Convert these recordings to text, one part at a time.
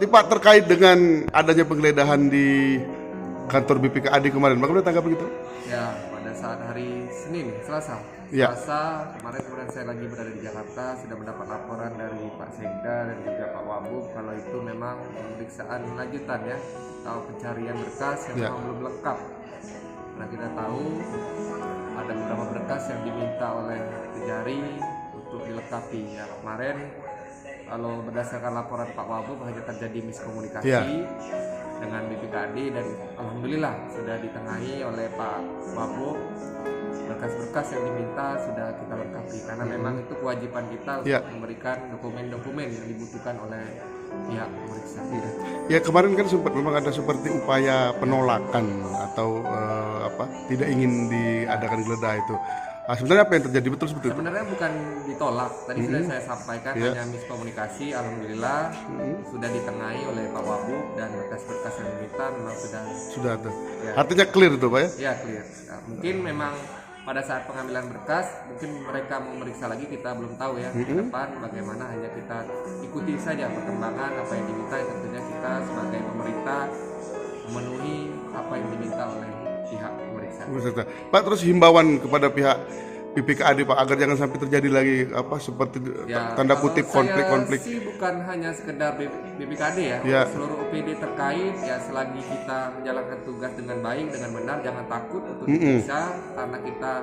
Pak, terkait dengan adanya penggeledahan di kantor BPKAD kemarin, bagaimana tanggapan gitu? Ya, pada saat hari Senin, Selasa. Ya. Selasa kemarin kemudian saya lagi berada di Jakarta, sudah mendapat laporan dari Pak Sekda dan juga Pak Wabub kalau itu memang pemeriksaan lanjutan ya, atau pencarian berkas yang Ya. memang belum lengkap. Karena kita tahu ada beberapa berkas yang diminta oleh Kejari untuk dilengkapi. Ya, kemarin kalau berdasarkan laporan Pak Wabub hanya terjadi miskomunikasi Ya. dengan BPKAD dan alhamdulillah sudah ditengahi oleh Pak Wabub. Berkas-berkas yang diminta sudah kita lengkapi karena memang itu kewajiban kita untuk Ya. memberikan dokumen-dokumen yang dibutuhkan oleh pihak pemeriksa. Ya, kemarin kan sempat memang ada seperti upaya penolakan atau tidak ingin diadakan geledah itu. Sebenarnya apa yang terjadi betul seperti itu? Sebenarnya bukan ditolak, tadi sudah saya sampaikan Ya. hanya miskomunikasi. Alhamdulillah sudah ditengahi oleh Pak Wabub dan berkas-berkas yang diminta memang Sudah ada. Ya. Artinya clear itu, Pak ya? ya clear. Nah, mungkin memang pada saat pengambilan berkas mungkin mereka mau meriksa lagi, kita belum tahu ya ke depan bagaimana, hanya kita ikuti saja perkembangan apa yang diminta. Tentunya kita sebagai pemerintah memenuhi apa yang diminta oleh pihak pemeriksa. Pak, terus himbauan kepada pihak BPKAD, Pak, agar jangan sampai terjadi lagi seperti Ya, tanda kalau kutip konflik-konflik. saya sih bukan hanya sekedar BPKAD ya, Ya. seluruh OPD terkait ya, selagi kita menjalankan tugas dengan baik, dengan benar, jangan takut untuk diperiksa karena kita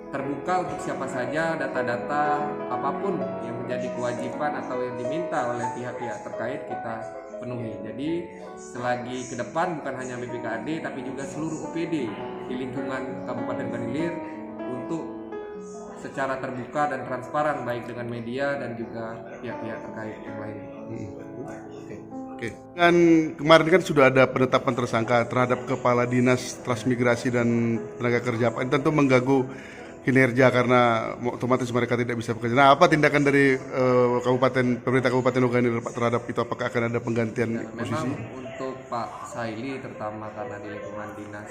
terbuka untuk siapa saja, data-data apapun yang menjadi kewajiban atau yang diminta oleh pihak-pihak terkait kita penuhi. Jadi selagi ke depan bukan hanya BPKAD tapi juga seluruh OPD di lingkungan Kabupaten Ogan Ilir untuk secara terbuka dan transparan baik dengan media dan juga pihak-pihak terkait yang lain. Oke. Dan kemarin kan sudah ada penetapan tersangka terhadap Kepala Dinas Transmigrasi dan Tenaga Kerja, Pak. Ini tentu mengganggu kinerja karena otomatis mereka tidak bisa bekerja. Nah, apa tindakan dari pemerintah Kabupaten Ogan Ilir, Pak, terhadap itu? Apakah akan ada penggantian posisi? Memang untuk Pak Saili terutama karena di lingkungan dinas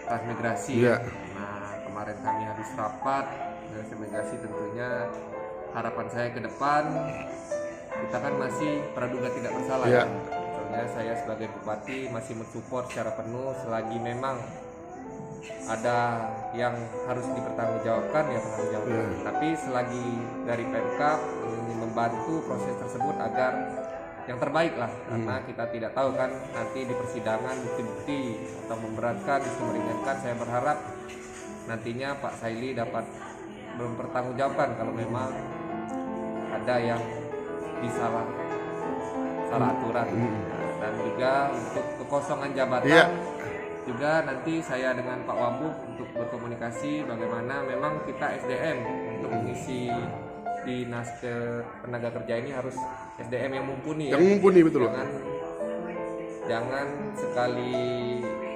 transmigrasi. Iya. Nah, kemarin kami habis rapat dengan transmigrasi, tentunya harapan saya ke depan kita kan masih praduga tidak bersalah. Iya. Ya. Tentunya saya sebagai bupati masih mensupport secara penuh selagi memang ada yang harus dipertanggungjawabkan ya pertanggungjawabkan. Tapi selagi dari Pemkab ingin membantu proses tersebut agar yang terbaik lah, karena kita tidak tahu kan nanti di persidangan bukti-bukti atau memberatkan, bisa meringankan. Saya berharap nantinya Pak Saili dapat mempertanggungjawabkan kalau memang ada yang disalah aturan. Nah, dan juga untuk kekosongan jabatan. Iya. Juga nanti saya dengan Pak Wabub untuk berkomunikasi bagaimana memang kita SDM untuk mengisi dinas tenaga kerja ini harus SDM yang mumpuni. Yang mumpuni, betul. Jangan sekali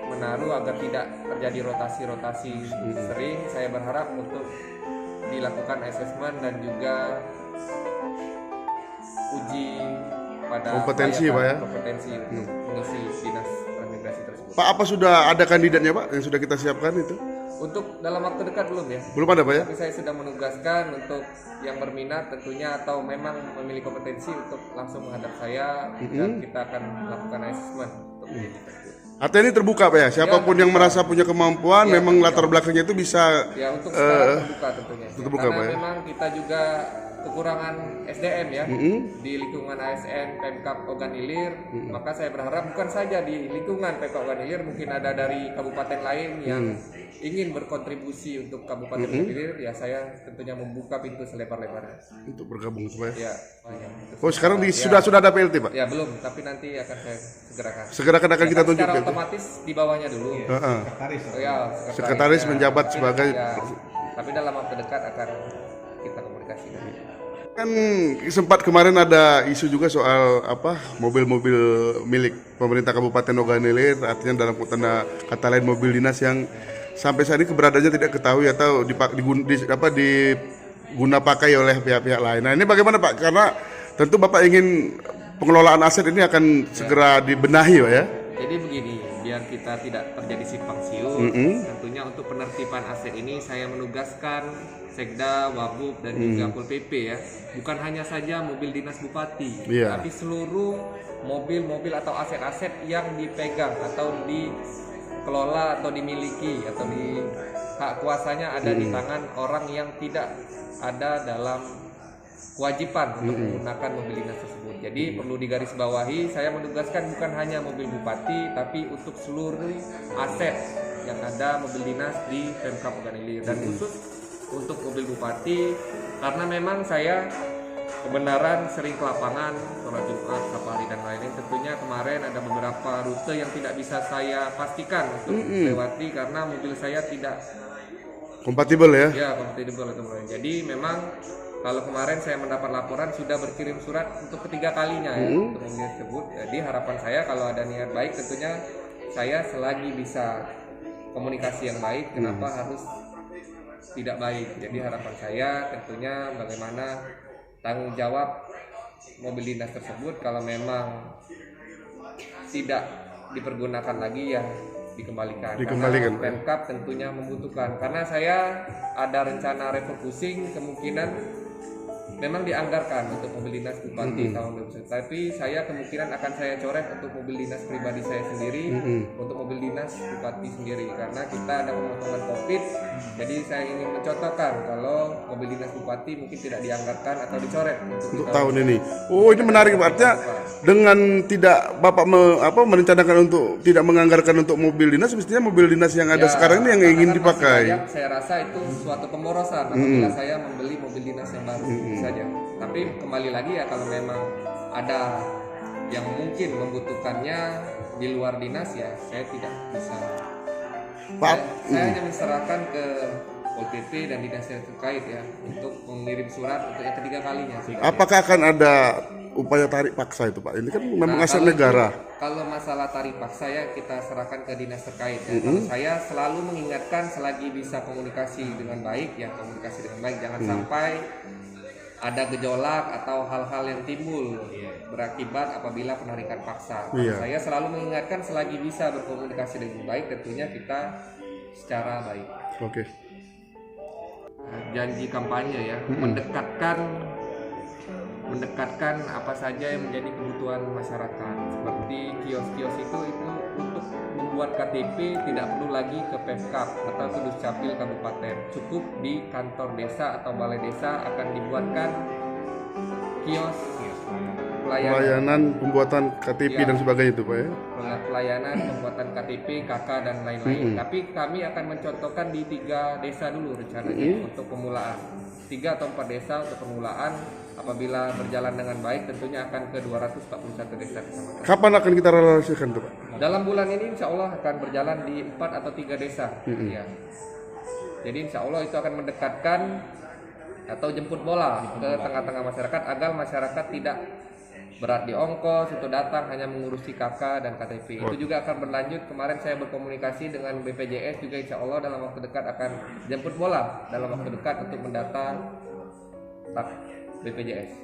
menaruh agar tidak terjadi rotasi sering. Saya berharap untuk dilakukan asesmen dan juga uji pada Kompetensi, Pak ya? kompetensi untuk mengisi dinas transmigrasi tersebut. Pak, apa sudah ada kandidatnya, Pak, yang sudah kita siapkan itu? Untuk dalam waktu dekat belum ya. Belum ada, Pak ya? Tapi saya sudah menugaskan untuk yang berminat tentunya atau memang memiliki kompetensi untuk langsung menghadap saya dan kita akan melakukan assessment untuk uji tersebut. Artinya ini terbuka, Pak ya? Siapapun yang merasa punya kemampuan, memang latar belakangnya itu bisa Ya untuk sekarang terbuka tentunya. terbuka, Karena Pak ya? memang kita juga kekurangan SDM ya di lingkungan ASN Pemkab Ogan Ilir. Maka saya berharap bukan saja di lingkungan Pemkab Ogan Ilir, mungkin ada dari kabupaten lain yang ingin berkontribusi untuk Kabupaten Ogan Ilir. Ya saya tentunya membuka pintu selebar-lebarnya. untuk bergabung, Pak ya? Ya. Oh, sekarang sudah ada PLT, Pak? Ya belum, tapi nanti akan saya segerakan. Segera akan kita tunjuk Secara PLT. otomatis di bawahnya dulu. Heeh. Oh, ya, Sekretaris menjabat sebagai. Ya, tapi dalam waktu dekat akan kita komunikasikan. Kan sempat kemarin ada isu juga soal mobil-mobil milik pemerintah Kabupaten Ogan Ilir, artinya dalam tanda kata lain mobil dinas yang sampai saat ini keberadaannya tidak ketahui atau diguna pakai oleh pihak-pihak lain. Nah, ini bagaimana, Pak? Karena tentu Bapak ingin pengelolaan aset ini akan segera dibenahi, Pak ya? Jadi begini, biar kita tidak terjadi simpang siur, tentunya untuk penertiban aset ini saya menugaskan Sekda, Wabub, dan juga Pol PP ya. Bukan hanya saja mobil dinas bupati, Iya. tapi seluruh mobil-mobil atau aset-aset yang dipegang atau dikelola atau dimiliki atau di hak kuasanya ada di tangan orang yang tidak ada dalam kewajiban untuk menggunakan mobil dinas tersebut. Jadi perlu digarisbawahi, saya menugaskan bukan hanya mobil bupati, tapi untuk seluruh aset yang ada mobil dinas di Pemkab Ogan Ilir, dan khusus untuk mobil bupati karena memang saya kebenaran sering ke lapangan, sholat Jumat, safari dan lain-lain. Tentunya kemarin ada beberapa rute yang tidak bisa saya pastikan untuk lewati karena mobil saya tidak Kompatibel ya? kompatibel teman-teman. Jadi memang kalau kemarin saya mendapat laporan sudah berkirim surat untuk ketiga kalinya ya untuk mobil tersebut. Jadi harapan saya kalau ada niat baik tentunya saya selagi bisa komunikasi yang baik, kenapa harus tidak baik. Jadi harapan saya tentunya bagaimana tanggung jawab mobil dinas tersebut kalau memang tidak dipergunakan lagi ya dikembalikan. Karena Pemkab tentunya membutuhkan. Karena saya ada rencana refocusing, kemungkinan memang dianggarkan untuk mobil dinas bupati tahun 2021. Tapi saya kemungkinan akan saya coret untuk mobil dinas pribadi saya sendiri, untuk mobil dinas bupati sendiri. Karena kita ada pemotongan COVID, jadi saya ingin mencontohkan kalau mobil dinas bupati mungkin tidak dianggarkan atau dicoret untuk Tahun ini. Oh, ini menarik Pak. Artinya dengan tidak Bapak merencanakan untuk tidak menganggarkan untuk mobil dinas, mestinya mobil dinas yang ada sekarang ini yang ingin dipakai. Saya rasa itu suatu pemborosan apabila saya membeli mobil dinas yang baru saja. Tapi kembali lagi ya kalau memang ada yang mungkin membutuhkannya di luar dinas ya saya tidak bisa. Pak, Saya hanya menserahkan ke Pol PP dan dinas yang terkait ya untuk mengirim surat untuk yang ketiga kalinya. apakah akan ada upaya tarik paksa itu Pak? Ini kan memang aset negara. Kalau masalah tarik paksa ya kita serahkan ke dinas terkait ya. Kalau saya selalu mengingatkan selagi bisa komunikasi dengan baik ya komunikasi dengan baik, jangan sampai ada gejolak atau hal-hal yang timbul berakibat apabila penarikan paksa. Saya selalu mengingatkan selagi bisa berkomunikasi dengan baik tentunya kita secara baik. Oke. Janji kampanye ya mendekatkan apa saja yang menjadi kebutuhan masyarakat, seperti kios-kios itu untuk membuat KTP tidak perlu lagi ke Pemkab atau ke Duscapil kabupaten, cukup di kantor desa atau balai desa akan dibuatkan kios Pelayanan pembuatan KTP dan sebagainya itu Pak ya. Pelayanan pembuatan KTP, KK dan lain-lain. Tapi kami akan mencontohkan di 3 desa dulu rencananya untuk pemula 3 atau 4 desa untuk permulaan. Apabila berjalan dengan baik tentunya akan ke 241 desa kecamatan. Kapan akan kita realisasikan itu Pak? Dalam bulan ini insya Allah akan berjalan di 4 atau 3 desa ya. Jadi insya Allah itu akan mendekatkan atau jemput bola ke tengah-tengah masyarakat agar masyarakat tidak berat di ongkos untuk datang hanya mengurusi KK dan KTP. Itu juga akan berlanjut. Kemarin saya berkomunikasi dengan BPJS juga insya Allah dalam waktu dekat akan jemput bola dalam waktu dekat untuk mendata BPJS.